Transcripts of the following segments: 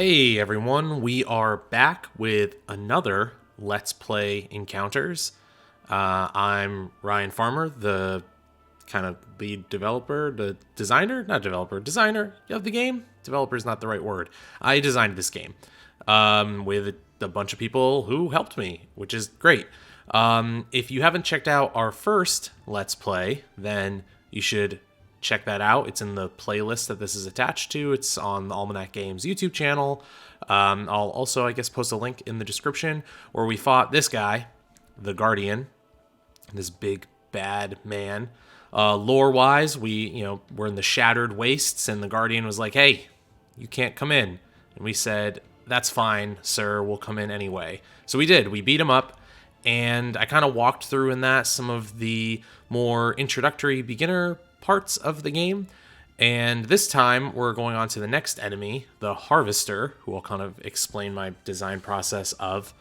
Hey everyone, we are back with another Let's Play Encounters. I'm Ryan Farmer, the kind of lead developer, the designer, not developer, designer of the game. Developer is not the right word. I designed this game with a bunch of people who helped me, which is great. If you haven't checked out our first Let's Play, then you should check that out. It's in the playlist that this is attached to. It's on the Almanac Games YouTube channel. I'll also, I guess, post a link in the description where we fought this guy, the Guardian, this big bad man. Lore-wise, we're in the Shattered Wastes, and the Guardian was like, "Hey, you can't come in." And we said, "That's fine, sir. We'll come in anyway." So we did. We beat him up, and I kind of walked through in that some of the more introductory beginner parts of the game. And this time we're going on to the next enemy, the Harvester, who I'll kind of explain my design process of.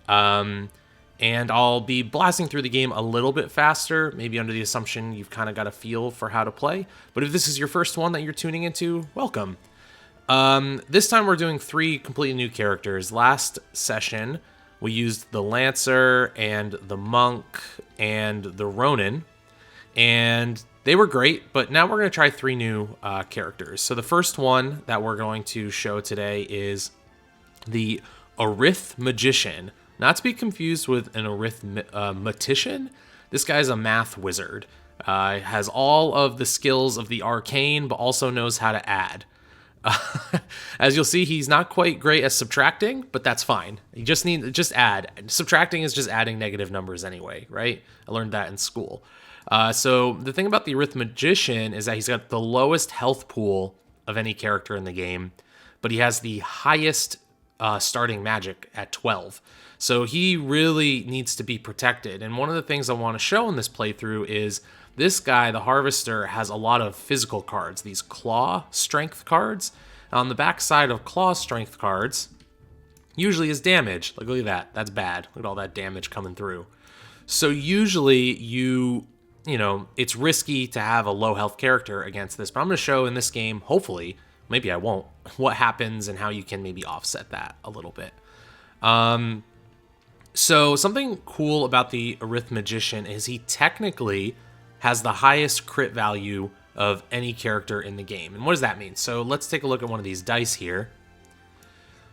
And I'll be blasting through the game a little bit faster, maybe under the assumption you've kind of got a feel for how to play. But if this is your first one that you're tuning into, welcome. This time we're doing 3 completely new characters. Last session we used the Lancer and the Monk and the Ronin, and they were great, but now we're going to try 3 new characters. So the first one that we're going to show today is the Arithmetician. Not to be confused with an Arithmetician. This guy's a math wizard. Has all of the skills of the arcane, but also knows how to add. As you'll see, he's not quite great at subtracting, but that's fine. You just add. Subtracting is just adding negative numbers anyway, right? I learned that in school. So the thing about the Arithmetician is that he's got the lowest health pool of any character in the game, but he has the highest starting magic at 12. So he really needs to be protected. And one of the things I want to show in this playthrough is this guy, the Harvester, has a lot of physical cards, these claw strength cards. On the back side of claw strength cards usually is damage. Like, look at that. That's bad. Look at all that damage coming through. So usually it's risky to have a low health character against this, but I'm going to show in this game, hopefully, maybe I won't, what happens and how you can maybe offset that a little bit. So something cool about the Arithmetician is he technically has the highest crit value of any character in the game. And what does that mean? So let's take a look at one of these dice here.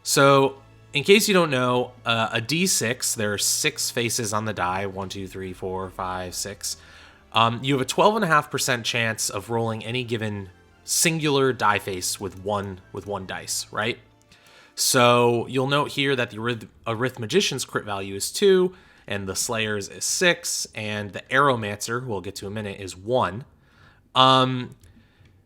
So in case you don't know, a D6, there are 6 faces on the die, 1, 2, 3, 4, 5, 6. You have a 12.5% chance of rolling any given singular die face with one dice, right? So you'll note here that the Arithmetician's crit value is 2, and the Slayer's is 6, and the Aromancer, who we'll get to in a minute, is 1.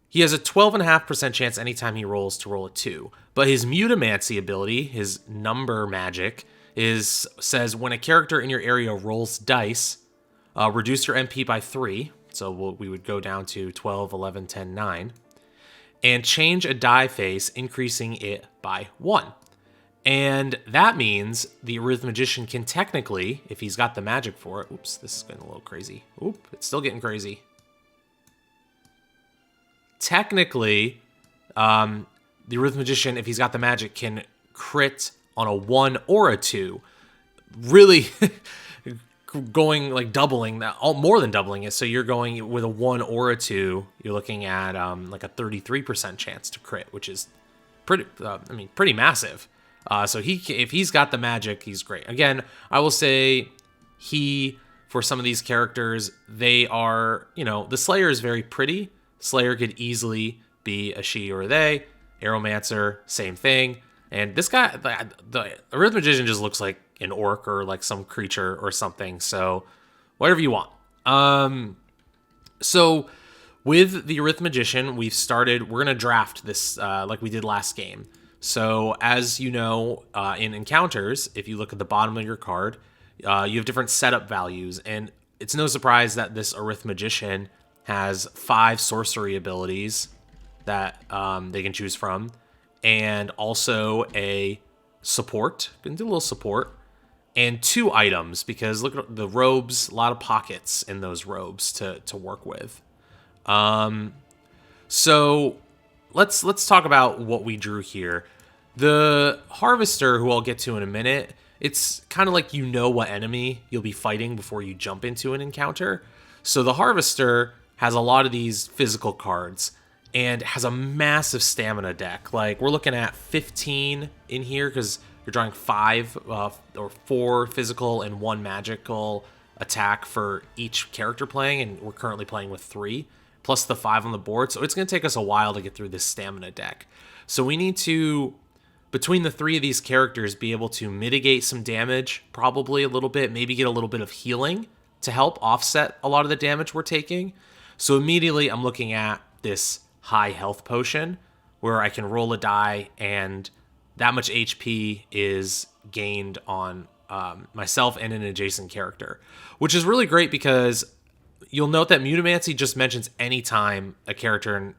He has a 12.5% chance anytime he rolls to roll a 2. But his Mutamancy ability, his number magic, says when a character in your area rolls dice, reduce your MP by 3, so we would go down to 12, 11, 10, 9, and change a die face, increasing it by 1. And that means the Arithmetician can technically, if he's got the magic for it, oops, this is getting a little crazy. Oop, it's still getting crazy. Technically, the Arithmetician, if he's got the magic, can crit on a 1 or a 2. Really going like doubling that, more than doubling it. So you're going with a 1 or a 2, you're looking at like a 33% chance to crit, which is pretty massive. So if he's got the magic, he's great. Again, I will say for some of these characters, they are, the Slayer is very pretty. Slayer could easily be a she or a they. Aromancer, same thing. And this guy, the Arithmetician just looks like an orc or like some creature or something. So whatever you want. So with the Arithmetician, we're going to draft this like we did last game. So as you know, in encounters, if you look at the bottom of your card, you have different setup values. And it's no surprise that this Arithmetician has 5 sorcery abilities that they can choose from. And also a support, can do a little support, and 2 items, because look at the robes, a lot of pockets in those robes to work with. So let's talk about what we drew here. The Harvester, who I'll get to in a minute, it's kind of like you know what enemy you'll be fighting before you jump into an encounter. So the Harvester has a lot of these physical cards and has a massive stamina deck. Like, we're looking at 15 in here because you're drawing 5 or 4 physical and 1 magical attack for each character playing, and we're currently playing with 3, plus the 5 on the board. So it's going to take us a while to get through this stamina deck. So we need to, between the 3 of these characters, be able to mitigate some damage, probably a little bit, maybe get a little bit of healing to help offset a lot of the damage we're taking. So immediately I'm looking at this high health potion where I can roll a die and that much HP is gained on myself and an adjacent character, which is really great because you'll note that Mutamancy just mentions anytime a character in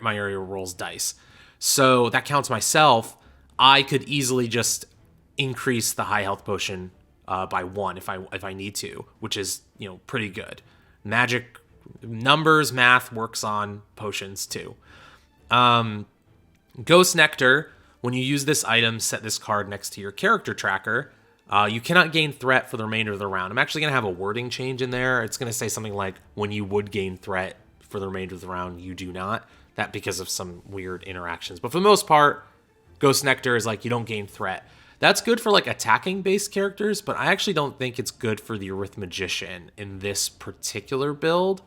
my area rolls dice. So that counts myself. I could easily just increase the high health potion by 1 if I need to, which is, pretty good. Magic numbers, math works on potions too. Ghost Nectar, when you use this item, set this card next to your character tracker. You cannot gain threat for the remainder of the round. I'm actually going to have a wording change in there. It's going to say something like, when you would gain threat for the remainder of the round, you do not. That because of some weird interactions. But for the most part, Ghost Nectar is like, you don't gain threat. That's good for like attacking based characters, but I actually don't think it's good for the Arithmetician in this particular build.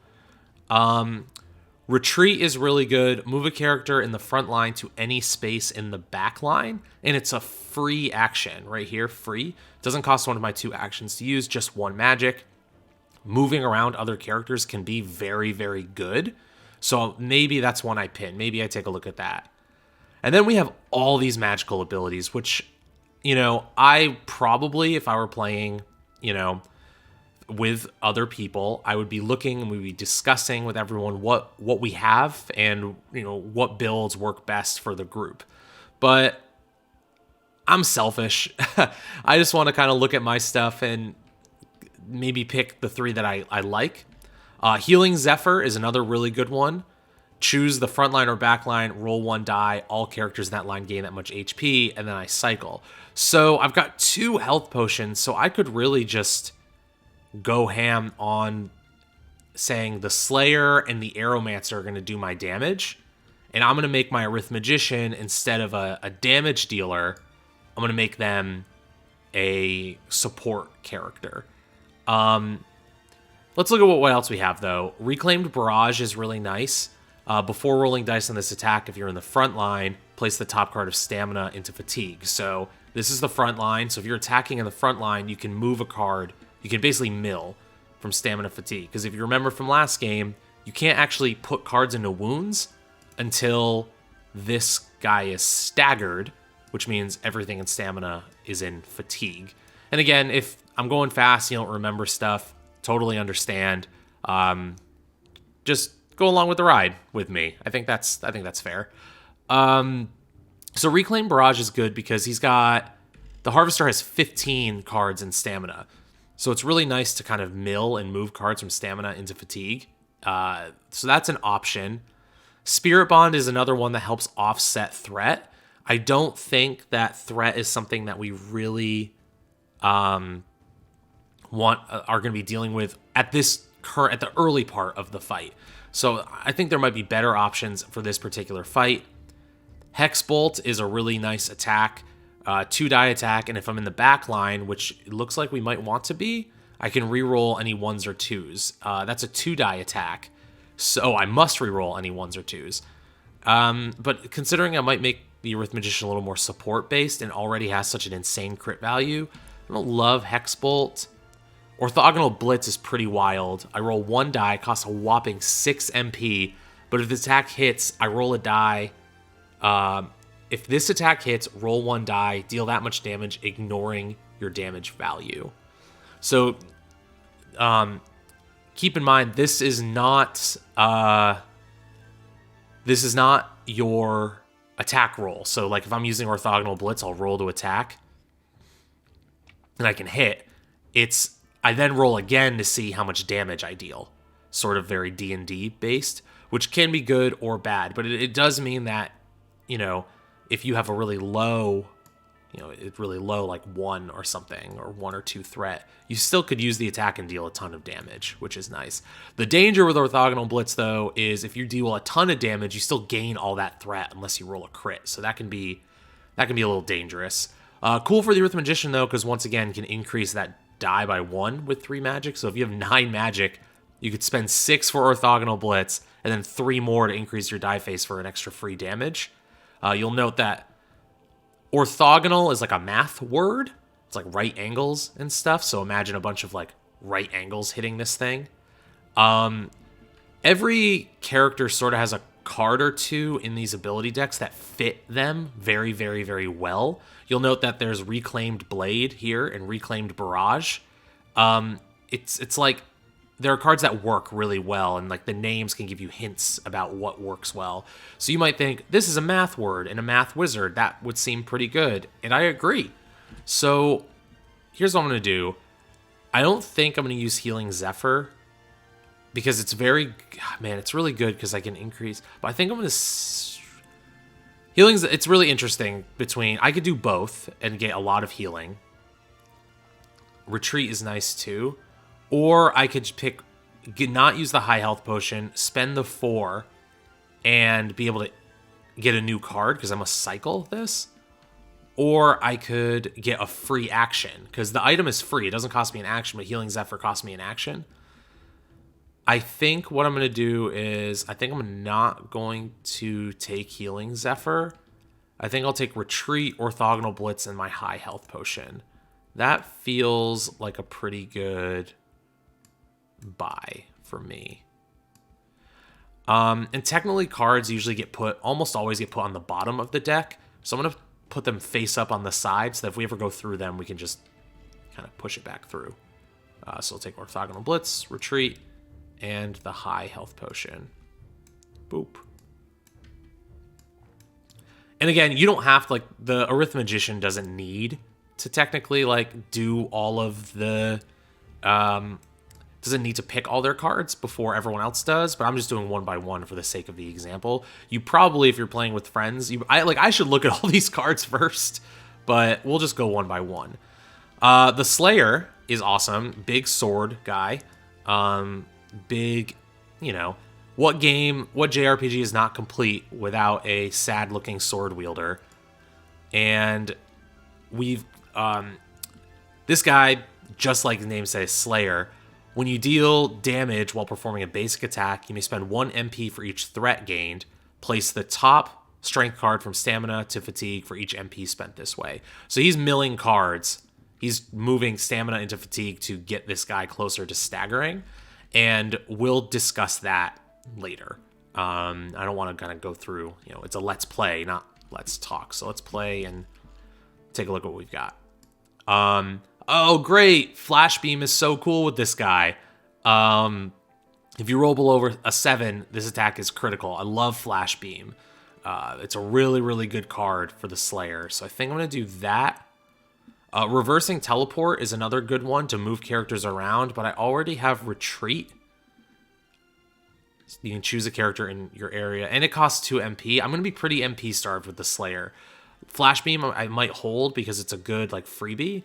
Retreat is really good. Move a character in the front line to any space in the back line, and it's a free action right here, free. Doesn't cost one of my 2 actions to use, just 1 magic. Moving around other characters can be very, very good. So maybe that's one I pin. Maybe I take a look at that. And then we have all these magical abilities, which, I probably, if I were playing, with other people, I would be looking and we'd be discussing with everyone what we have and, what builds work best for the group. But I'm selfish. I just want to kind of look at my stuff and maybe pick the 3 that I like. Healing Zephyr is another really good one. Choose the front line or back line, roll 1 die, all characters in that line gain that much HP, and then I cycle. So I've got 2 health potions, so I could really just go ham on saying the Slayer and the Aromancer are going to do my damage, and I'm going to make my Arithmetician, instead of a damage dealer, I'm going to make them a support character. Let's look at what else we have, though. Reclaimed Barrage is really nice. Before rolling dice on this attack, if you're in the front line, place the top card of Stamina into Fatigue. So this is the front line. So if you're attacking in the front line, you can move a card. You can basically mill from Stamina Fatigue. Because if you remember from last game, you can't actually put cards into wounds until this guy is staggered, which means everything in Stamina is in Fatigue. And again, if I'm going fast, you don't remember stuff, totally understand. Just go along with the ride with me. I think that's fair. So Reclaim Barrage is good because the Harvester has 15 cards in Stamina. So it's really nice to kind of mill and move cards from Stamina into Fatigue. So that's an option. Spirit Bond is another one that helps offset threat. I don't think that threat is something that we really are going to be dealing with at the early part of the fight. So I think there might be better options for this particular fight. Hex Bolt is a really nice attack, 2-die attack, and if I'm in the back line, which it looks like we might want to be, I can reroll any 1s or 2s. That's a 2-die attack, so I must reroll any 1s or 2s. But considering I might make the Arithmetician a little more support-based and already has such an insane crit value, I don't love Hex Bolt. Orthogonal Blitz is pretty wild. I roll 1 die, costs a whopping 6 MP, but if the attack hits, I roll a die. If this attack hits, roll 1 die, deal that much damage, ignoring your damage value. So, keep in mind, this is not your attack roll. So, like, if I'm using Orthogonal Blitz, I'll roll to attack, and I can hit. I then roll again to see how much damage I deal. Sort of very D&D based, which can be good or bad. But it does mean that, if you have a really low, it's really low, like 1 or something, or 1 or 2 threat, you still could use the attack and deal a ton of damage, which is nice. The danger with Orthogonal Blitz, though, is if you deal a ton of damage, you still gain all that threat unless you roll a crit. So that can be a little dangerous. Cool for the Arithmetician, though, because once again, can increase that die by 1 with 3 magic. So if you have 9 magic, you could spend 6 for Orthogonal Blitz, and then 3 more to increase your die face for an extra free damage. You'll note that orthogonal is like a math word. It's like right angles and stuff. So imagine a bunch of like right angles hitting this thing. Every character sort of has a card or two in these ability decks that fit them very, very, very well. You'll note that there's Reclaimed Blade here and Reclaimed Barrage. It's like there are cards that work really well, and like the names can give you hints about what works well. So you might think, this is a math word and a math wizard. That would seem pretty good, and I agree. So here's what I'm going to do. I don't think I'm going to use Healing Zephyr, because it's it's really good because I can increase. But I think I'm going to... it's really interesting between... I could do both and get a lot of healing. Retreat is nice too. Or I could not use the high health potion, spend the 4, and be able to get a new card because I must cycle this. Or I could get a free action because the item is free. It doesn't cost me an action, but Healing Zephyr costs me an action. I think what I'm going to do is, I think I'm not going to take Healing Zephyr. I think I'll take Retreat, Orthogonal Blitz, and my high health potion. That feels like a pretty good buy for me. And technically cards usually almost always get put on the bottom of the deck. So I'm going to put them face up on the side so that if we ever go through them, we can just kind of push it back through. So I'll take Orthogonal Blitz, Retreat, and the high health potion. Boop. And again, you don't have to, like, the Arithmetician doesn't need to technically, like, do all of the, doesn't need to pick all their cards before everyone else does, but I'm just doing 1 by 1 for the sake of the example. You probably, if you're playing with friends, I should look at all these cards first, but we'll just go 1 by 1. The Slayer is awesome. Big sword guy. Big, what JRPG is not complete without a sad-looking sword wielder? And we've, this guy, just like the name says, Slayer, when you deal damage while performing a basic attack, you may spend 1 MP for each threat gained. Place the top strength card from stamina to fatigue for each MP spent this way. So he's milling cards. He's moving stamina into fatigue to get this guy closer to staggering. And we'll discuss that later. I don't want to kind of go through, it's a let's play, not let's talk. So let's play and take a look at what we've got. Oh, great. Flash Beam is so cool with this guy. If you roll below a 7, this attack is critical. I love Flash Beam. It's a really, really good card for the Slayer. So I think I'm going to do that. Reversing Teleport is another good one to move characters around, but I already have Retreat. You can choose a character in your area, and it costs 2 MP. I'm going to be pretty MP starved with the Slayer. Flash Beam I might hold because it's a good like freebie.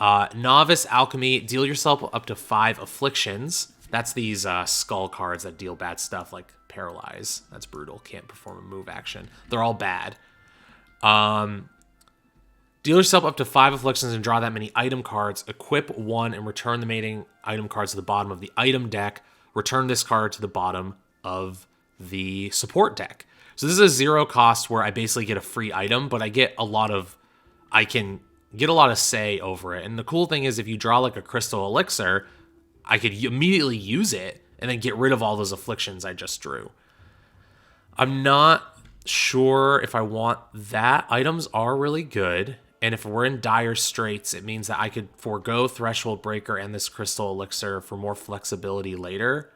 Novice Alchemy, deal yourself up to 5 afflictions. That's these skull cards that deal bad stuff like Paralyze. That's brutal. Can't perform a move action. They're all bad. Deal yourself up to 5 afflictions and draw that many item cards. Equip 1 and return the remaining item cards to the bottom of the item deck. Return this card to the bottom of the support deck. So this is a 0 cost where I basically get a free item, but I can get a lot of say over it. And the cool thing is if you draw like a crystal elixir, I could immediately use it and then get rid of all those afflictions I just drew. I'm not sure if I want that. Items are really good. And if we're in dire straits, it means that I could forego Threshold Breaker and this crystal elixir for more flexibility later.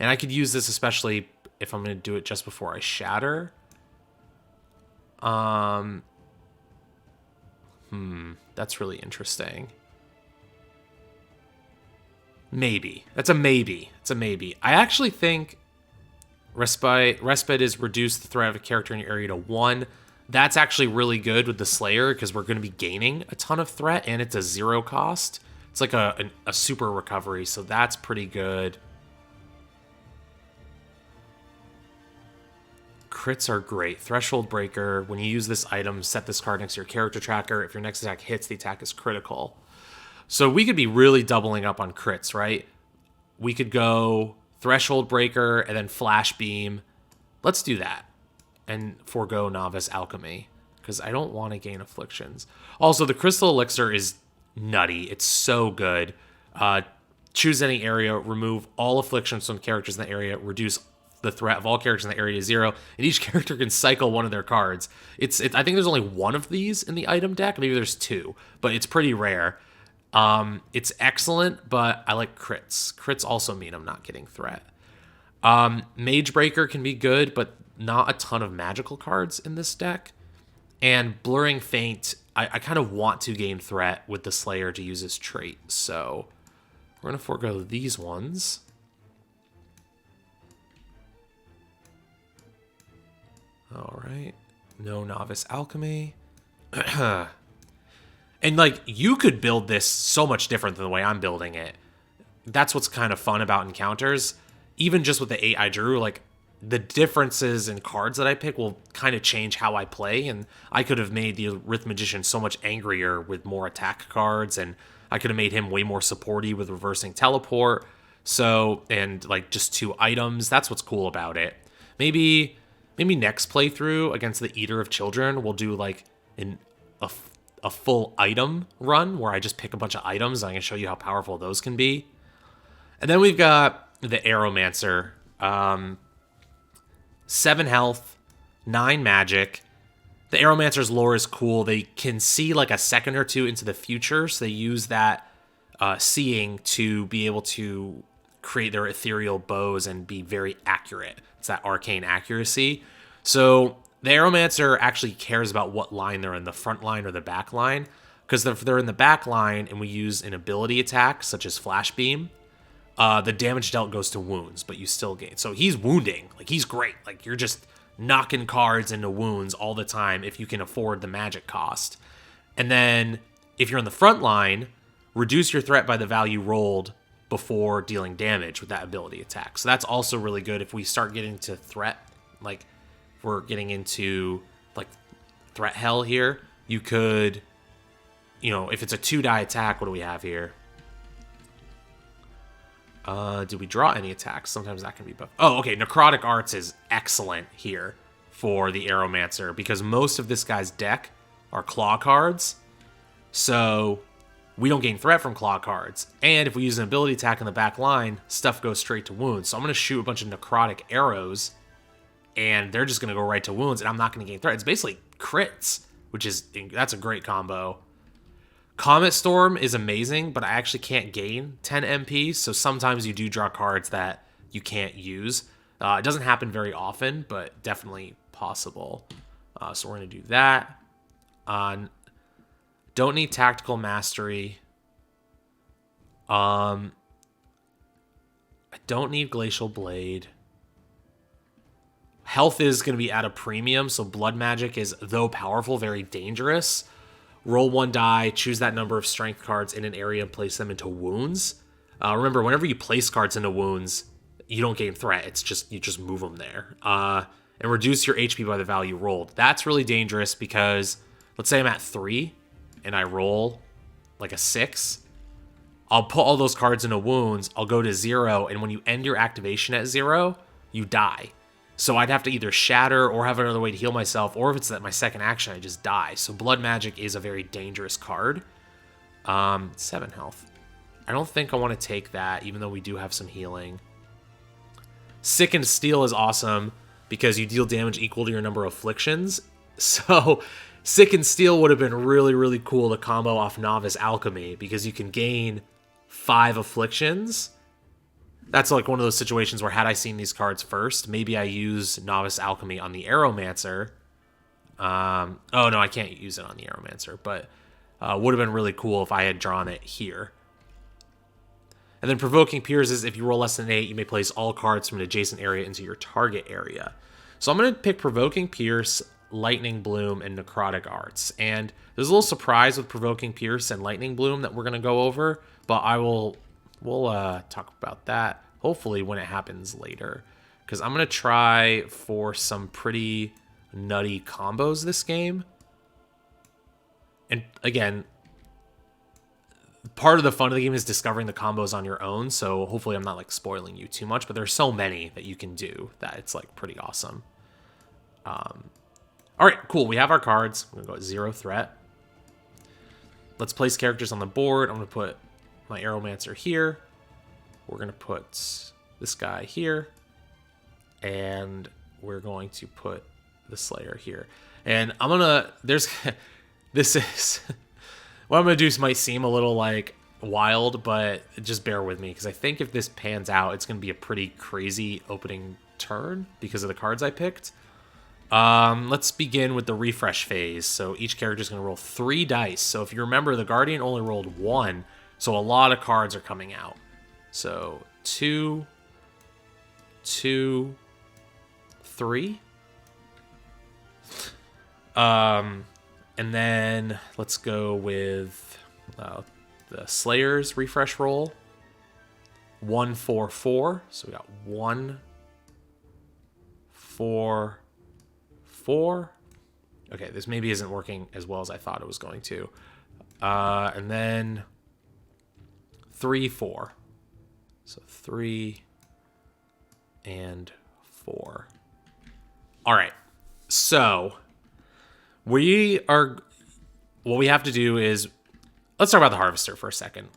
And I could use this especially if I'm going to do it just before I shatter. That's really interesting. Maybe. That's a maybe. It's a maybe. I actually think Respite is reduce the threat of a character in your area to 1. That's actually really good with the Slayer because we're going to be gaining a ton of threat, and it's a 0 cost. It's like a super recovery, so that's pretty good. Crits are great. Threshold Breaker. When you use this item, set this card next to your character tracker. If your next attack hits, the attack is critical. So we could be really doubling up on crits, right? We could go Threshold Breaker and then Flash Beam. Let's do that. And forego Novice Alchemy, because I don't want to gain afflictions. Also, the Crystal Elixir is nutty. It's so good. Choose any area, remove all afflictions from characters in the area, reduce the threat of all characters in the area to 0, and each character can cycle one of their cards. I think there's only one of these in the item deck. Maybe there's 2, but it's pretty rare. It's excellent, but I like crits. Crits also mean I'm not getting threat. Mage Breaker can be good, but not a ton of magical cards in this deck. And Blurring Feint, I kind of want to gain threat with the Slayer to use his trait, so we're going to forego these ones. All right. No Novice Alchemy. And, like, you could build this so much different than the way I'm building it. That's what's kind of fun about encounters. Even just with the 8 I drew, like, the differences in cards that I pick will kind of change how I play, and I could have made the Arithmetician so much angrier with more attack cards, and I could have made him way more supporty with reversing teleport. So, and, like, just 2 items. That's what's cool about it. Maybe next playthrough against the Eater of Children, we'll do, like, a full item run where I just pick a bunch of items and I can show you how powerful those can be. And then we've got the Aromancer. 7 health, 9 magic. The Aromancer's lore is cool. They can see like a second or 2 into the future, so they use that seeing to be able to create their ethereal bows and be very accurate. It's that arcane accuracy. So the Aromancer actually cares about what line they're in, the front line or the back line. Because if they're in the back line and we use an ability attack, such as Flash Beam, the damage dealt goes to wounds, but you still gain. So he's wounding. Like, he's great. Like, you're just knocking cards into wounds all the time if you can afford the magic cost. And then if you're in the front line, reduce your threat by the value rolled before dealing damage with that ability attack. So that's also really good if we start getting to threat, like we're getting into like threat hell here. You could, if it's a 2-die attack, what do we have here? Did we draw any attacks? Sometimes that can be buff. Oh, okay. Necrotic Arts is excellent here for the Aromancer because most of this guy's deck are claw cards. So we don't gain threat from claw cards. And if we use an ability attack in the back line, stuff goes straight to wounds. So I'm going to shoot a bunch of necrotic arrows, and they're just going to go right to wounds, and I'm not going to gain threat. It's basically crits, that's a great combo. Comet Storm is amazing, but I actually can't gain 10 MP, so sometimes you do draw cards that you can't use. It doesn't happen very often, but definitely possible. So we're going to do that. Don't need Tactical Mastery. I don't need Glacial Blade. Health is going to be at a premium, so Blood Magic is, though powerful, very dangerous. Roll 1 die, choose that number of strength cards in an area and place them into wounds. Remember, whenever you place cards into wounds, you don't gain threat. It's just, you just move them there. And reduce your HP by the value rolled. That's really dangerous because, let's say I'm at 3 and I roll like a 6. I'll put all those cards into wounds, I'll go to 0, and when you end your activation at 0, you die. So I'd have to either shatter or have another way to heal myself, or if it's my second action, I just die. So Blood Magic is a very dangerous card. 7 health. I don't think I want to take that, even though we do have some healing. Sickened Steel is awesome because you deal damage equal to your number of afflictions. So Sickened Steel would have been really, really cool to combo off Novice Alchemy because you can gain 5 afflictions. That's like one of those situations where had I seen these cards first, maybe I use Novice Alchemy on the Aromancer. Oh, no, I can't use it on the Aromancer, but would have been really cool if I had drawn it here. And then Provoking Pierce is if you roll less than an 8, you may place all cards from an adjacent area into your target area. So I'm going to pick Provoking Pierce, Lightning Bloom, and Necrotic Arts. And there's a little surprise with Provoking Pierce and Lightning Bloom that we're going to go over, but we'll talk about that hopefully when it happens later. Because I'm going to try for some pretty nutty combos this game. And again, part of the fun of the game is discovering the combos on your own, so hopefully I'm not like spoiling you too much, but there's so many that you can do that it's like pretty awesome. All right, cool. We have our cards. We're gonna go 0 threat. Let's place characters on the board. I'm gonna put my Aromancer here. We're gonna put this guy here, and we're going to put the Slayer here. And I'm gonna this is what I'm going to do might seem a little like wild, but just bear with me because I think if this pans out, it's going to be a pretty crazy opening turn because of the cards I picked. Let's begin with the refresh phase. So each character is going to roll 3 dice. So if you remember, the Guardian only rolled 1, so a lot of cards are coming out. So 2, 2, 3. And then let's go with the Slayer's refresh roll. 1, 4, 4. So we got 1, 4, 4. Okay, this maybe isn't working as well as I thought it was going to. And then 3, 4. So 3 and 4. All right. So what we have to do is, let's talk about the Harvester for a second.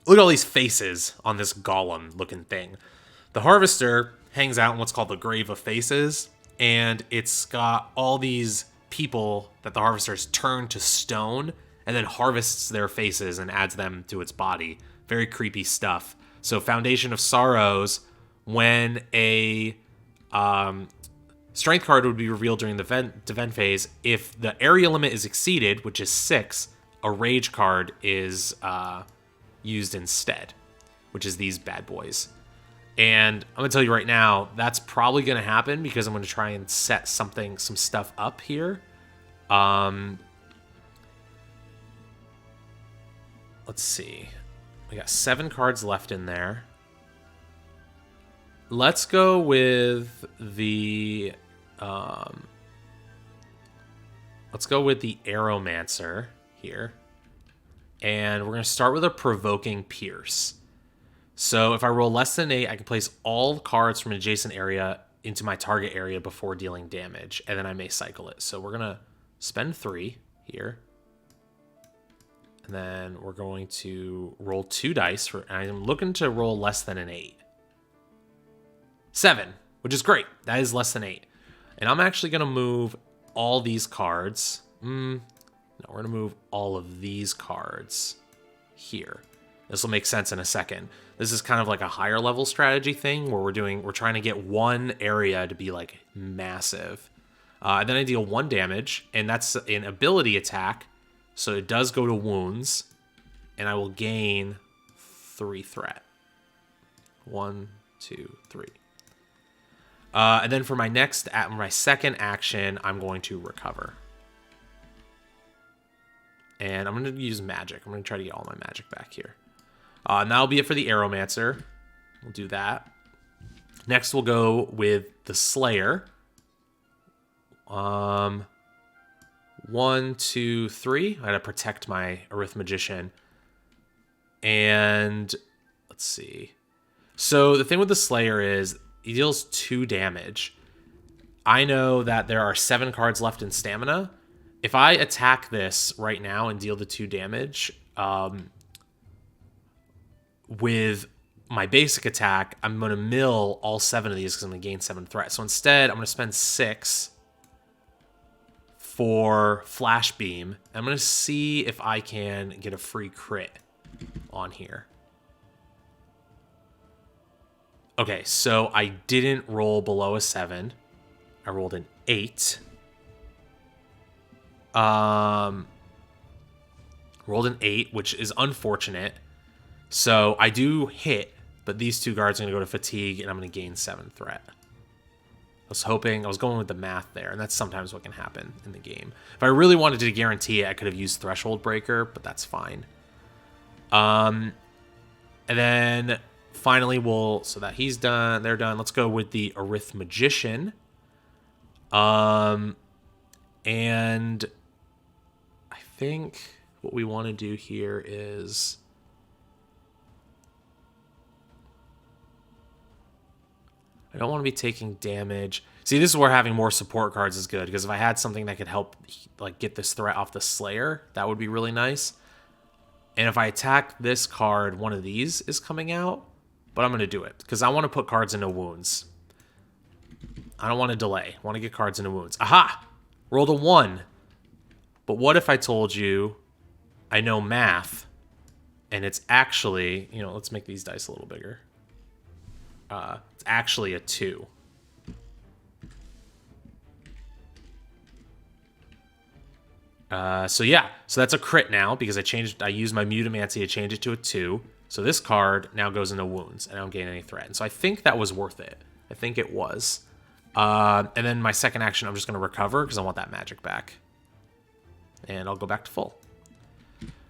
Look at all these faces on this golem looking thing. The Harvester hangs out in what's called the Grave of Faces, and it's got all these people that the Harvesters turn to stone and then harvests their faces and adds them to its body. Very creepy stuff. So Foundation of Sorrows, when a strength card would be revealed during the event phase. If the area limit is exceeded, which is 6, a rage card is used instead, which is these bad boys. And I'm going to tell you right now, that's probably going to happen because I'm going to try and set some stuff up here. Let's see. We got 7 cards left in there. Let's go with the Aromancer here. And we're going to start with a Provoking Pierce. So if I roll less than 8, I can place all cards from an adjacent area into my target area before dealing damage, and then I may cycle it. So we're going to spend 3 here. And then we're going to roll 2 dice. I'm looking to roll less than an 8. 7, which is great. That is less than 8. And I'm actually going to move all these cards. No, we're going to move all of these cards here. This will make sense in a second. This is kind of like a higher level strategy thing where we're trying to get one area to be like massive. And then I deal 1 damage, and that's an ability attack. So it does go to wounds, and I will gain 3 threat. 1, 2, 3. And then for my second action, I'm going to recover. And I'm going to use magic. I'm going to try to get all my magic back here. And that'll be it for the Aromancer. We'll do that. Next, we'll go with the Slayer. 1, 2, 3. I gotta protect my Arithmetician. And let's see. So the thing with the Slayer is he deals 2 damage. I know that there are 7 cards left in stamina. If I attack this right now and deal the 2 damage, with my basic attack, I'm going to mill all 7 of these because I'm going to gain 7 threat. So instead, I'm going to spend 6 for Flash Beam. I'm going to see if I can get a free crit on here. Okay, so I didn't roll below a 7. I rolled an 8. Rolled an 8, which is unfortunate. So I do hit, but these 2 guards are going to go to fatigue, and I'm going to gain 7 threat. I was going with the math there, and that's sometimes what can happen in the game. If I really wanted to guarantee it, I could have used Threshold Breaker, but that's fine. And then finally so that he's done, they're done. Let's go with the Arithmetician. And I think what we want to do here is... I don't want to be taking damage. See, this is where having more support cards is good, because if I had something that could help like get this threat off the Slayer, that would be really nice. And if I attack this card, one of these is coming out, but I'm going to do it because I want to put cards into wounds. I don't want to delay. I want to get cards into wounds. Aha! Rolled a 1. But what if I told you I know math, and it's actually, let's make these dice a little bigger. It's actually a 2. So that's a crit now because I used my Mutamancy to change it to a 2. So this card now goes into wounds and I don't gain any threat. And so I think that was worth it. I think it was. And then my second action, I'm just going to recover because I want that magic back. And I'll go back to full.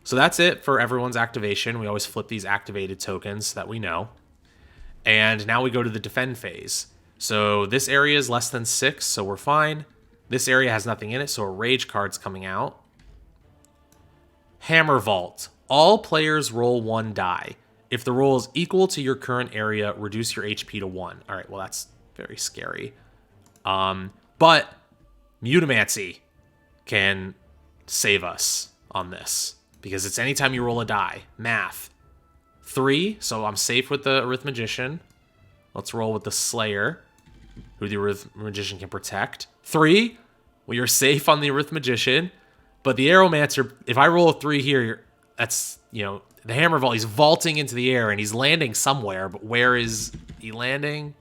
So that's it for everyone's activation. We always flip these activated tokens that we know. And now we go to the defend phase. So this area is less than 6, so we're fine. This area has nothing in it, so a rage card's coming out. Hammer Vault. All players roll 1 die. If the roll is equal to your current area, reduce your HP to 1. All right, well, that's very scary. But Mutamancy can save us on this because it's anytime you roll a die. Math. 3, so I'm safe with the Arithmetician. Let's roll with the Slayer, who the Arithmetician can protect. 3, well, you're safe on the Arithmetician, but the Aromancer, if I roll a 3 here, that's, the Hammer Vault, he's vaulting into the air, and he's landing somewhere, but where is he landing?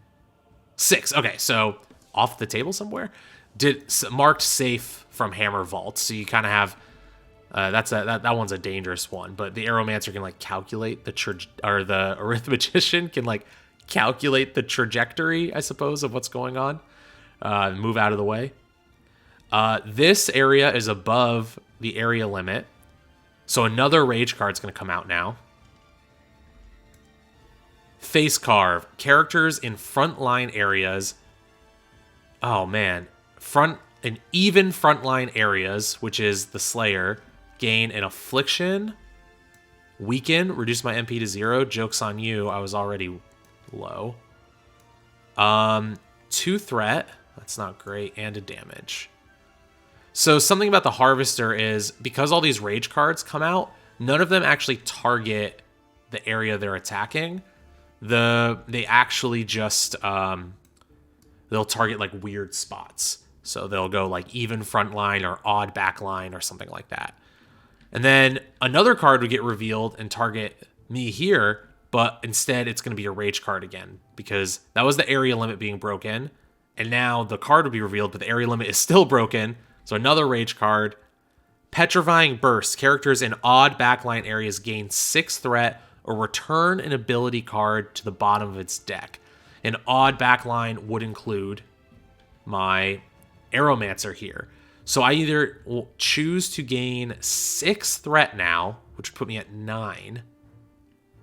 6, okay, so off the table somewhere? Marked safe from Hammer Vault, so you kind of have... that one's a dangerous one, but the Aromancer can calculate the Arithmetician can calculate the trajectory, I suppose, of what's going on. Move out of the way. This area is above the area limit, so another rage card's going to come out now. Face Carve. Characters in frontline areas. Oh man, in even frontline areas, which is the Slayer. Gain an affliction, weaken, reduce my MP to 0. Joke's on you, I was already low. 2 threat, that's not great, and a damage. So something about the Harvester is, because all these rage cards come out, none of them actually target the area they're attacking. They actually just, they'll target weird spots. So they'll go even front line or odd back line or something like that. And then another card would get revealed and target me here, but instead it's going to be a rage card again because that was the area limit being broken. And now the card would be revealed, but the area limit is still broken. So another rage card. Petrifying Burst. Characters in odd backline areas gain 6 threat or return an ability card to the bottom of its deck. An odd backline would include my Aromancer here. So I either will choose to gain 6 threat now, which would put me at 9,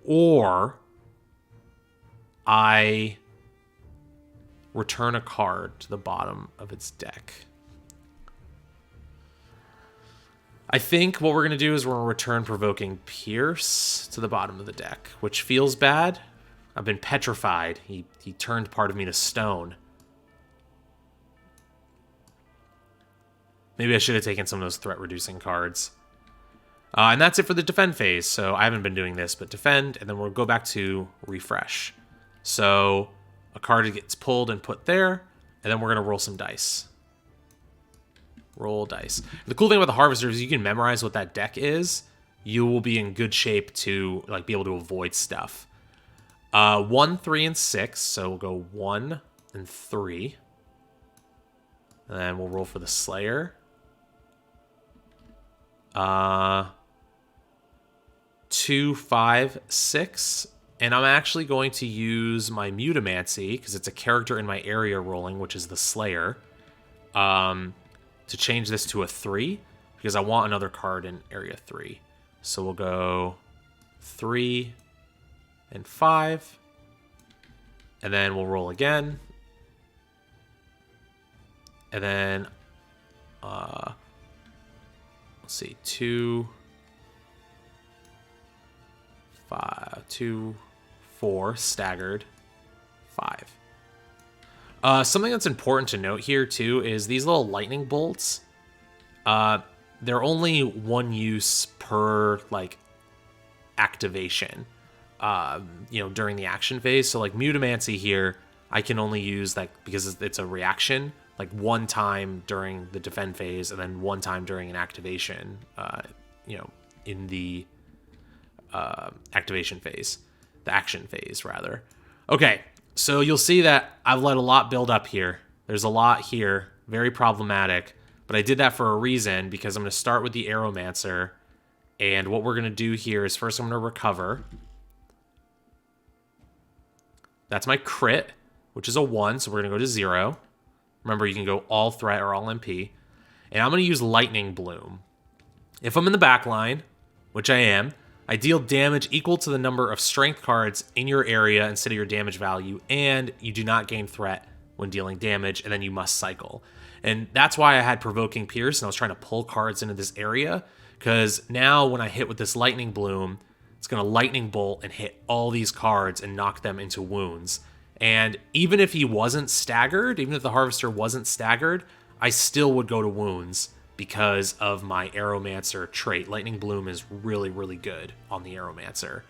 or I return a card to the bottom of its deck. I think what we're going to do is we're going to return Provoking Pierce to the bottom of the deck, which feels bad. I've been petrified. He turned part of me to stone. Maybe I should have taken some of those threat-reducing cards. And that's it for the defend phase. So I haven't been doing this, but defend, and then we'll go back to refresh. So a card gets pulled and put there, and then we're going to roll some dice. Roll dice. The cool thing about the Harvester is you can memorize what that deck is. You will be in good shape to be able to avoid stuff. 1, 3, and 6. So we'll go 1 and 3. And then we'll roll for the Slayer. 2 2, 5, 6. And I'm actually going to use my Mutamancy, because it's a character in my area rolling, which is the Slayer, to change this to a 3, because I want another card in area 3. So we'll go 3 and 5. And then we'll roll again. And then, let's see, 2, 5, 2, 4, staggered, 5. Something that's important to note here, too, is these little lightning bolts. They're only one use per, like, activation, during the action phase. So, like, Mutamancy here, I can only use, like, because it's a reaction, like, one time during the defend phase and then one time during an activation, in the activation phase. The action phase, rather. Okay, so you'll see that I've let a lot build up here. There's a lot here, very problematic, but I did that for a reason, because I'm going to start with the Aromancer, and what we're going to do here is first I'm going to recover. That's my crit, which is a 1, so we're going to go to 0. Remember, you can go all threat or all MP. And I'm going to use Lightning Bloom. If I'm in the back line, which I am, I deal damage equal to the number of strength cards in your area instead of your damage value, and you do not gain threat when dealing damage, and then you must cycle. And that's why I had Provoking Pierce, and I was trying to pull cards into this area, because now when I hit with this Lightning Bloom, it's going to Lightning Bolt and hit all these cards and knock them into wounds. And even if he wasn't staggered, even if the Harvester wasn't staggered, I still would go to wounds because of my Aromancer trait. Lightning Bloom is really, really good on the Aromancer.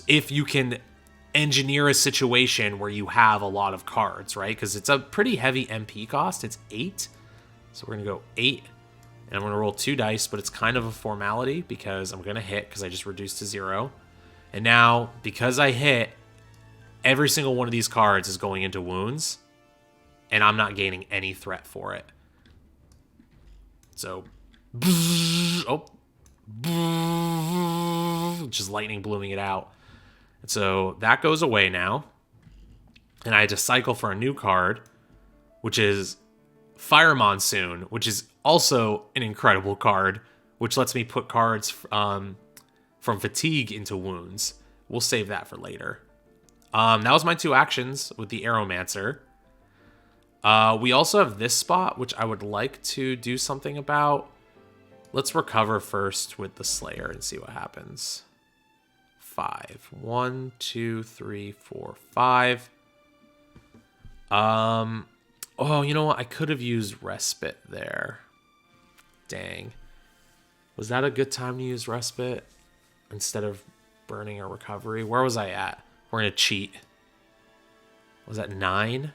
If you can engineer a situation where you have a lot of cards, right? Because it's a pretty heavy MP cost. It's 8. So we're going to go 8. And I'm going to roll 2 dice, but it's kind of a formality because I'm going to hit because I just reduced to 0. And now, because I hit, every single one of these cards is going into wounds, and I'm not gaining any threat for it. So, just lightning blooming it out. And so that goes away now. And I had to cycle for a new card, which is Fire Monsoon, which is also an incredible card, which lets me put cards from fatigue into wounds. We'll save that for later. That was my 2 actions with the Aromancer. We also have this spot, which I would like to do something about. Let's recover first with the Slayer and see what happens. 5. 1, 2, 3, 4, 5. Oh, you know what? I could have used Respite there. Dang. Was that a good time to use Respite instead of burning or recovery? Where was I at? We're going to cheat. Was that 9?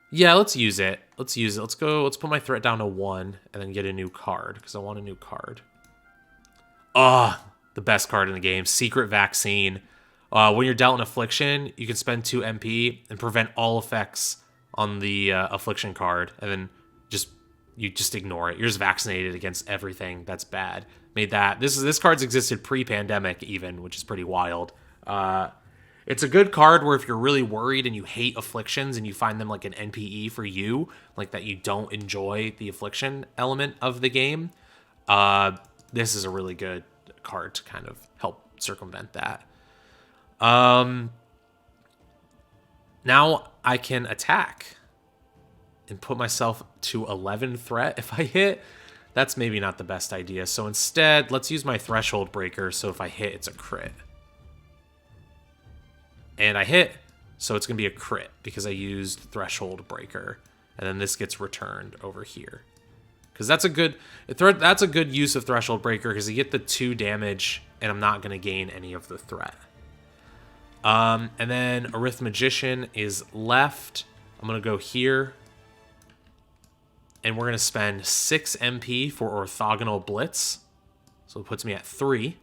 Yeah, let's use it. Let's put my threat down to 1 and then get a new card because I want a new card. The best card in the game, Secret Vaccine. When you're dealt an affliction, you can spend 2 MP and prevent all effects on the affliction card, and then you just ignore it. You're just vaccinated against everything that's bad. This card's existed pre-pandemic even, which is pretty wild. It's a good card where if you're really worried and you hate afflictions and you find them like an NPE for you, like that you don't enjoy the affliction element of the game, this is a really good card to kind of help circumvent that. Now I can attack and put myself to 11 threat if I hit. That's maybe not the best idea. So instead, let's use my Threshold Breaker, so if I hit, it's a crit. And I hit, so it's going to be a crit because I used Threshold Breaker. And then this gets returned over here. Because that's a good use of Threshold Breaker because you get the 2 damage and I'm not going to gain any of the threat. And then Arithmetician is left. I'm going to go here. And we're going to spend 6 MP for Orthogonal Blitz. So it puts me at 3.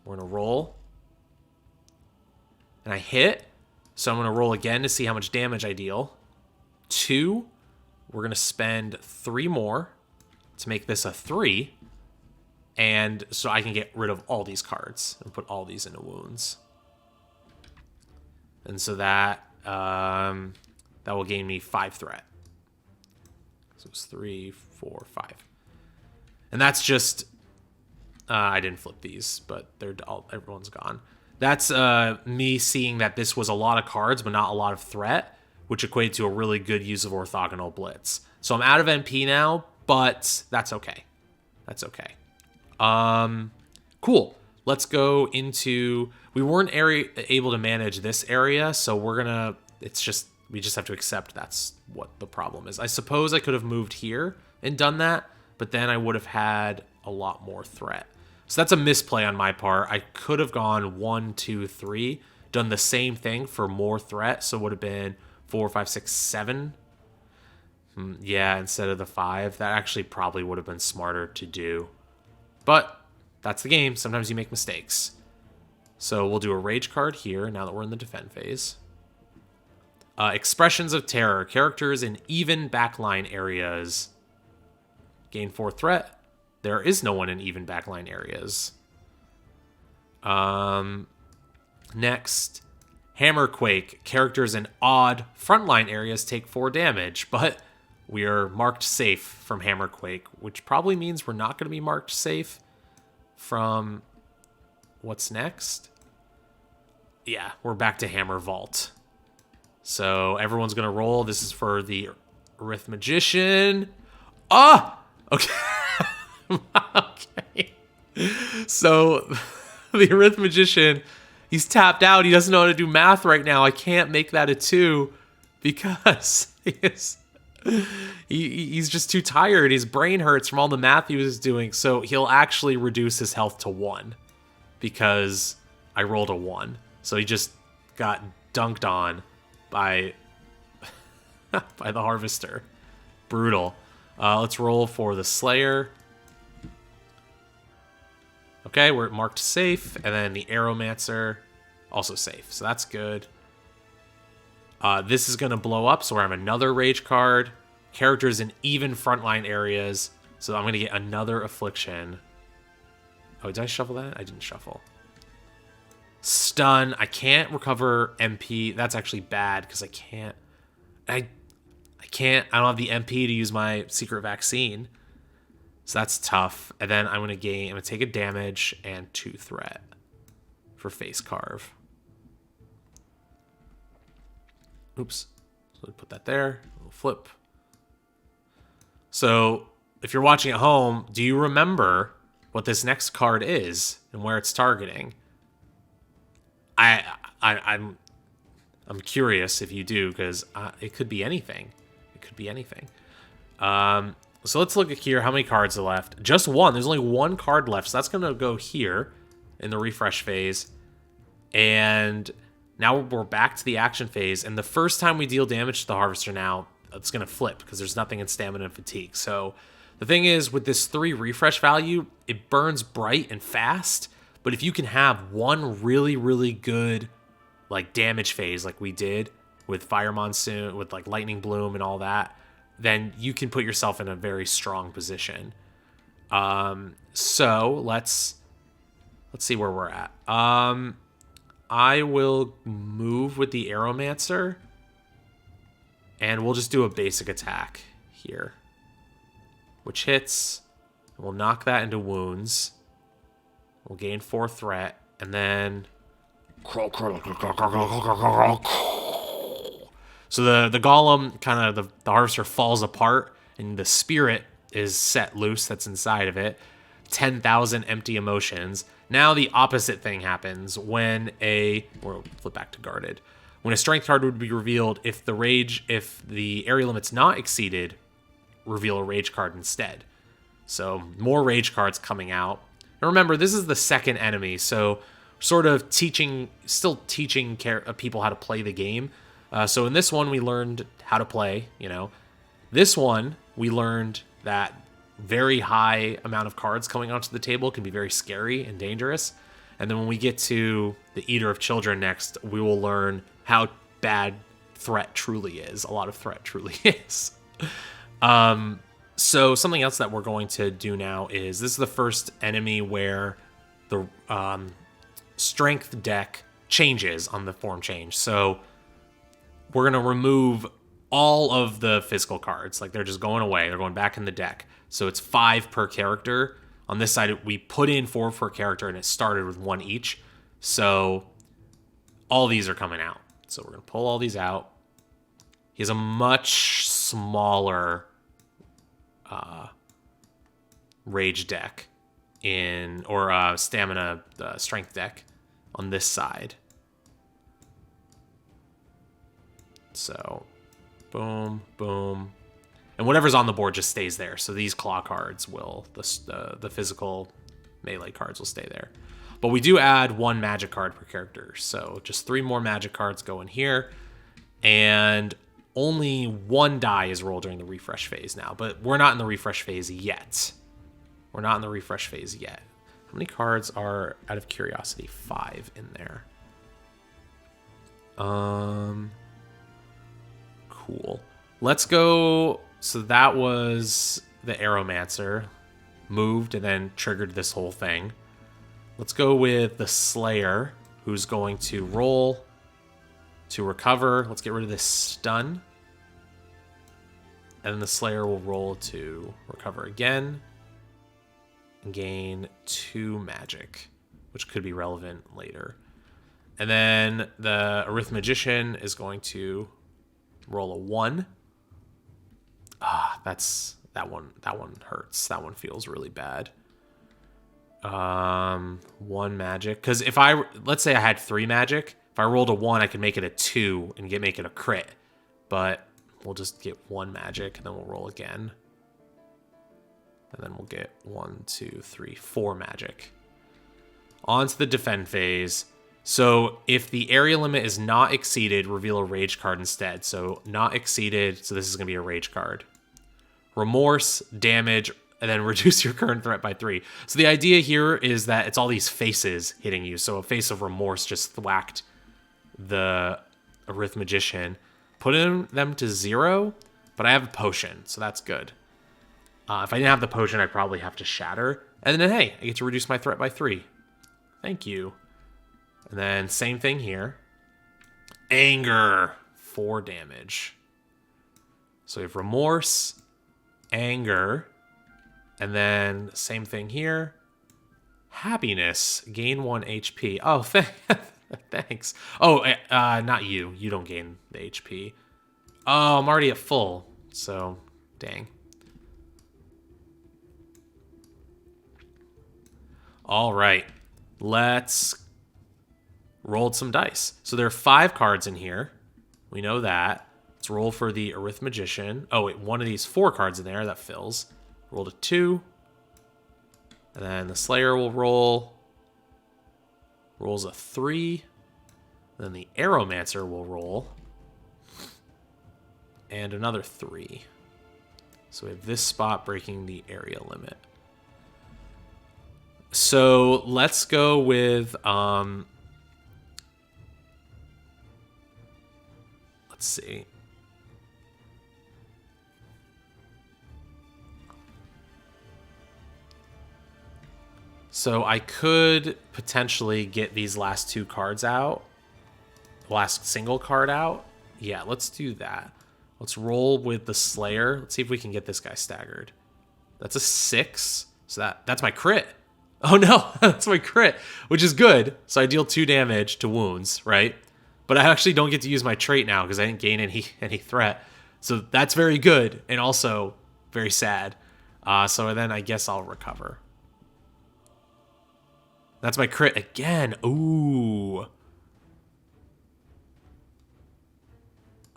We're going to roll. And I hit, so I'm going to roll again to see how much damage I deal. 2, we're going to spend 3 more to make this a 3. And so I can get rid of all these cards and put all these into wounds. And so that will gain me 5 threat. So it's 3, 4, 5. And that's just... I didn't flip these, but everyone's gone. That's me seeing that this was a lot of cards, but not a lot of threat, which equated to a really good use of orthogonal blitz. So I'm out of MP now, but that's okay. That's okay. Cool. Let's go into... We weren't able to manage this area, so we're gonna... We just have to accept that's what the problem is. I suppose I could have moved here and done that, but then I would have had a lot more threat. So that's a misplay on my part. I could have gone 1, 2, 3, done the same thing for more threat, so it would have been 4, 5, 6, 7. Yeah, instead of the 5. That actually probably would have been smarter to do. But that's the game. Sometimes you make mistakes. So we'll do a rage card here now that we're in the defend phase. Expressions of Terror. Characters in even backline areas gain 4 threat. There is no one in even backline areas. Next, Hammerquake. Characters in odd frontline areas take 4 damage, but we are marked safe from Hammerquake, which probably means we're not going to be marked safe from what's next. Yeah, we're back to Hammer Vault. So everyone's going to roll. This is for the Arithmetician. Ah! Okay. Okay. So the Arithmetician, he's tapped out. He doesn't know how to do math right now. I can't make that a 2 because he's just too tired. His brain hurts from all the math he was doing. So he'll actually reduce his health to 1 because I rolled a 1. So he just got dunked on by by the Harvester. Brutal. Let's roll for the Slayer. Okay, we're marked safe. And then the Aromancer, also safe. So that's good. This is going to blow up, so we're going to have another Rage card. Characters in even frontline areas. So I'm going to get another Affliction. Oh, did I shuffle that? I didn't shuffle. Stun. I can't recover MP. That's actually bad because I can't. I don't have the MP to use my secret vaccine. So that's tough. And then I'm going to take a damage and 2 threat for Face Carve. Oops. So we put that there. We'll flip. So if you're watching at home, do you remember what this next card is and where it's targeting? I'm curious if you do, because it could be anything. It could be anything. So let's look at here. How many cards are left? Just 1. There's only 1 card left. So that's going to go here in the refresh phase. And now we're back to the action phase. And the first time we deal damage to the Harvester now, it's going to flip because there's nothing in Stamina and Fatigue. So the thing is, with this 3 refresh value, it burns bright and fast. But if you can have 1 really, really good like damage phase like we did with Fire Monsoon, with like Lightning Bloom and all that, then you can put yourself in a very strong position. So let's see where we're at. I will move with the Aromancer, and we'll just do a basic attack here, which hits. We'll knock that into wounds. We'll gain 4 threat, and then... So the golem, kind of the harvester falls apart, and the spirit is set loose that's inside of it. 10,000 empty emotions. Now the opposite thing happens when we'll flip back to guarded. When a strength card would be revealed, if the area limit's not exceeded, reveal a rage card instead. So more rage cards coming out. And remember, this is the second enemy, so sort of still teaching people how to play the game. So in this one, we learned how to play, This one, we learned that very high amount of cards coming onto the table can be very scary and dangerous. And then when we get to the Eater of Children next, we will learn how bad threat truly is. A lot of threat truly is. So something else that we're going to do now is this is the first enemy where the strength deck changes on the form change. So we're going to remove all of the physical cards. Like they're just going away. They're going back in the deck. So it's 5 per character. On this side, we put in 4 per character and it started with 1 each. So all these are coming out. So we're going to pull all these out. He has a much smaller rage deck or stamina strength deck on this side. So boom, boom. And whatever's on the board just stays there. So these claw cards will, the physical melee cards will stay there. But we do add 1 magic card per character. So just 3 more magic cards go in here. And only 1 die is rolled during the refresh phase now. But we're not in the refresh phase yet. We're not in the refresh phase yet. How many cards are, out of curiosity, 5 in there? Cool. Let's go. So that was the Aromancer. Moved and then triggered this whole thing. Let's go with the Slayer, who's going to roll to recover. Let's get rid of this stun. And then the Slayer will roll to recover again. And gain 2 magic, which could be relevant later. And then the Arithmetician is going to roll a 1. That one hurts. That one feels really bad. 1 magic. Because let's say I had 3 magic. If I rolled a 1, I could make it a 2 and make it a crit. But we'll just get 1 magic and then we'll roll again. And then we'll get 1, 2, 3, 4 magic. On to the defend phase. So if the area limit is not exceeded, reveal a rage card instead. So not exceeded, so this is going to be a rage card. Remorse, damage, and then reduce your current threat by 3. So the idea here is that it's all these faces hitting you. So a face of remorse just thwacked the Arithmetician, putting them to 0, but I have a potion, so that's good. If I didn't have the potion, I'd probably have to shatter. And then, hey, I get to reduce my threat by 3. Thank you. And then same thing here. Anger, 4 damage. So we have remorse, anger, and then same thing here. Happiness, gain 1 HP. Oh, thanks. Oh, not you. You don't gain the HP. Oh, I'm already at full. So, dang. All right, let's roll some dice. So there are 5 cards in here. We know that. Let's roll for the Arithmetician. Oh, wait, one of these 4 cards in there. That fills. Rolled a 2. And then the Slayer will roll. Rolls a 3. Then the Aromancer will roll. And another 3. So we have this spot breaking the area limit. So let's go with, let's see. So I could potentially get these last 2 cards out. Last single card out. Yeah, let's do that. Let's roll with the Slayer. Let's see if we can get this guy staggered. That's a 6. So that's my crit. Oh no, that's my crit, which is good. So I deal 2 damage to wounds, right? But I actually don't get to use my trait now because I didn't gain any threat. So that's very good and also very sad. So then I guess I'll recover. That's my crit again. Ooh.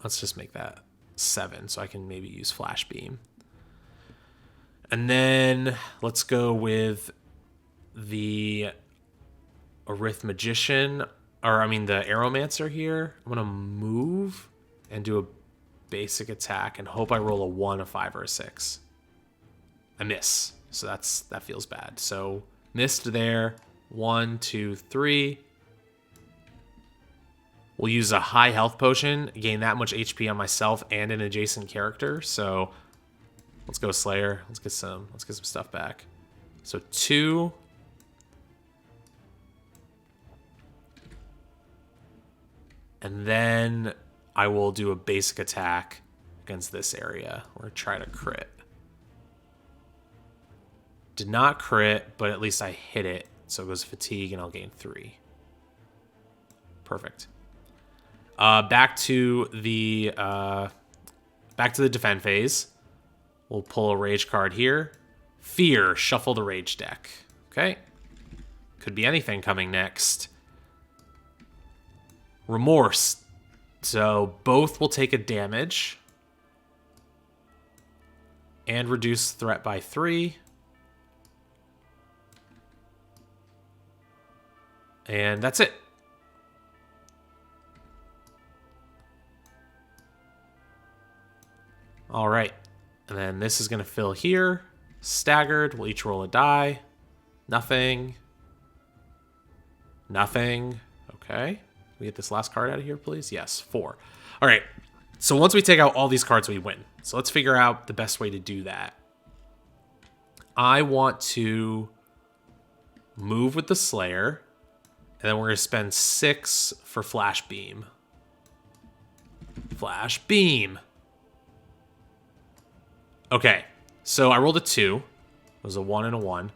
Let's just make that 7 so I can maybe use Flash Beam. And then let's go with the Arithmetician, the Aromancer here. I'm gonna move and do a basic attack and hope I roll a 1, a 5, or a 6. I miss, so that feels bad. So missed there. 1, 2, 3. We'll use a high health potion, gain that much HP on myself and an adjacent character. So Let's go Slayer. Let's get some stuff back. So 2. And then I will do a basic attack against this area. We're going to try to crit. Did not crit, but at least I hit it. So it goes fatigue, and I'll gain 3. Perfect. Back to the defend phase. We'll pull a rage card here. Fear, shuffle the rage deck. Okay. Could be anything coming next. Remorse. So both will take a damage. And reduce threat by 3. And that's it. All right. And then this is going to fill here. Staggered. We'll each roll a die. Nothing. Nothing. Okay. Can we get this last card out of here, please? Yes, 4. All right. So once we take out all these cards, we win. So let's figure out the best way to do that. I want to move with the Slayer. And then we're going to spend 6 for Flash Beam. Flash Beam. Okay, so I rolled a 2. It was a 1 and a 1.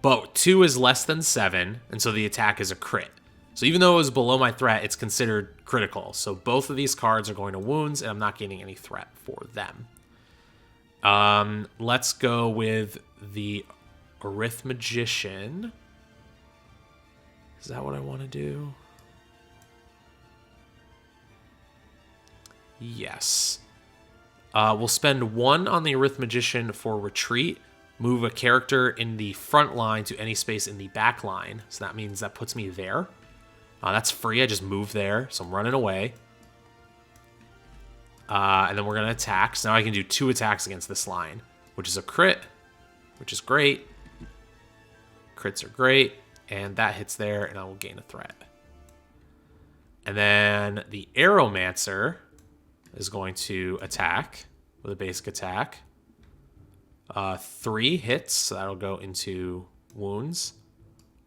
But 2 is less than 7, and so the attack is a crit. So even though it was below my threat, it's considered critical. So both of these cards are going to wounds, and I'm not gaining any threat for them. Let's go with the Arithmetician. Is that what I want to do? Yes. We'll spend 1 on the Arithmetician for retreat. Move a character in the front line to any space in the back line. So that means that puts me there. That's free. I just moved there. So I'm running away. And then we're going to attack. So now I can do 2 attacks against this line, which is a crit, which is great. Crits are great. And that hits there, and I will gain a threat. And then the Aromancer is going to attack with a basic attack. 3 hits, so that'll go into wounds.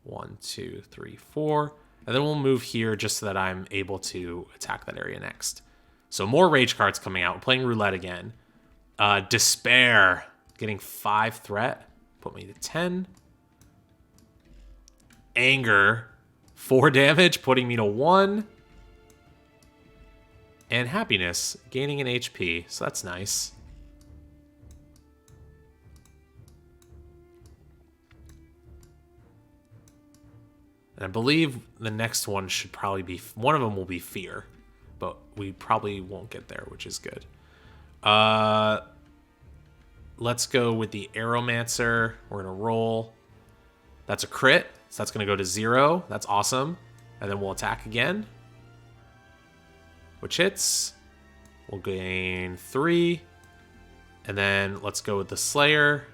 1, 2, 3, 4. And then we'll move here just so that I'm able to attack that area next. So more rage cards coming out. We're playing roulette again. Despair, getting 5 threat. Put me to 10. Anger, 4 damage, putting me to 1. And happiness, gaining an HP, so that's nice. And I believe the next one should probably be, one of them will be fear, but we probably won't get there, which is good. Let's go with the Aromancer. We're going to roll. That's a crit, so that's going to go to 0. That's awesome. And then we'll attack again, which hits. We'll gain 3. And then let's go with the Slayer.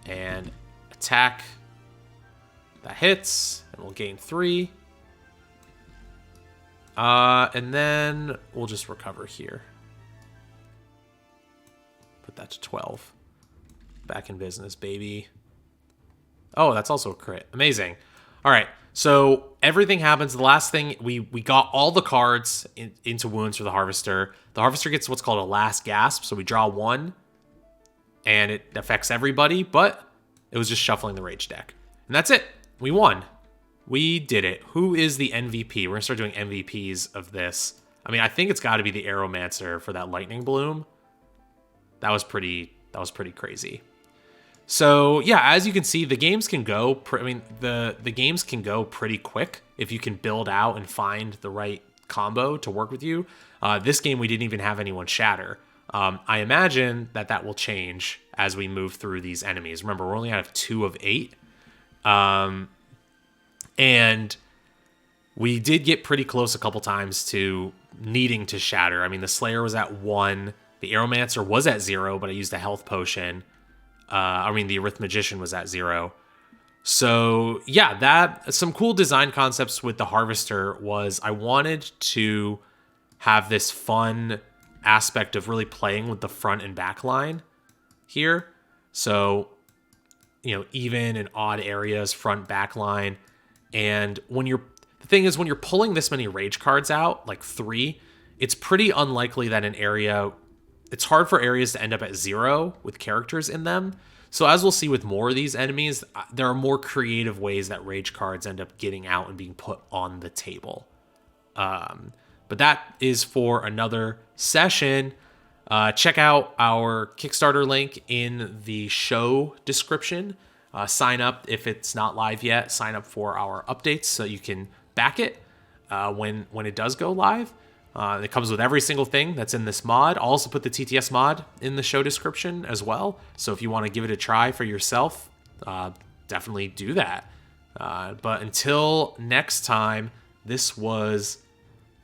And attack. That hits. And we'll gain 3. And then we'll just recover here. Put that to 12. Back in business, baby. Oh, that's also a crit. Amazing. All right. So everything happens. The last thing, we got all the cards into wounds for the Harvester. The Harvester gets what's called a last gasp. So we draw 1, and it affects everybody, but it was just shuffling the rage deck. And that's it. We won. We did it. Who is the MVP? We're going to start doing MVPs of this. I mean, I think it's got to be the Aromancer for that Lightning Bloom. That was pretty crazy. So yeah, as you can see, the games can go. The games can go pretty quick if you can build out and find the right combo to work with you. This game we didn't even have anyone shatter. I imagine that will change as we move through these enemies. Remember, we're only out of 2 of 8, and we did get pretty close a couple times to needing to shatter. I mean, the Slayer was at 1, the Aromancer was at 0, but I used a health potion. The Arithmetician was at 0. So yeah, some cool design concepts with the Harvester was I wanted to have this fun aspect of really playing with the front and back line here. So, even in odd areas, front, back line. And the thing is, when you're pulling this many rage cards out, like 3, it's pretty unlikely that it's hard for areas to end up at 0 with characters in them. So as we'll see with more of these enemies, there are more creative ways that rage cards end up getting out and being put on the table. But that is for another session. Check out our Kickstarter link in the show description. Sign up if it's not live yet. Sign up for our updates so you can back it when it does go live. It comes with every single thing that's in this mod. I'll also put the TTS mod in the show description as well. So if you want to give it a try for yourself, definitely do that. But until next time, this was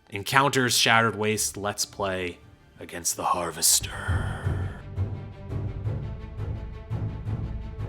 Encounters Shattered Waste Let's Play against the Harvester.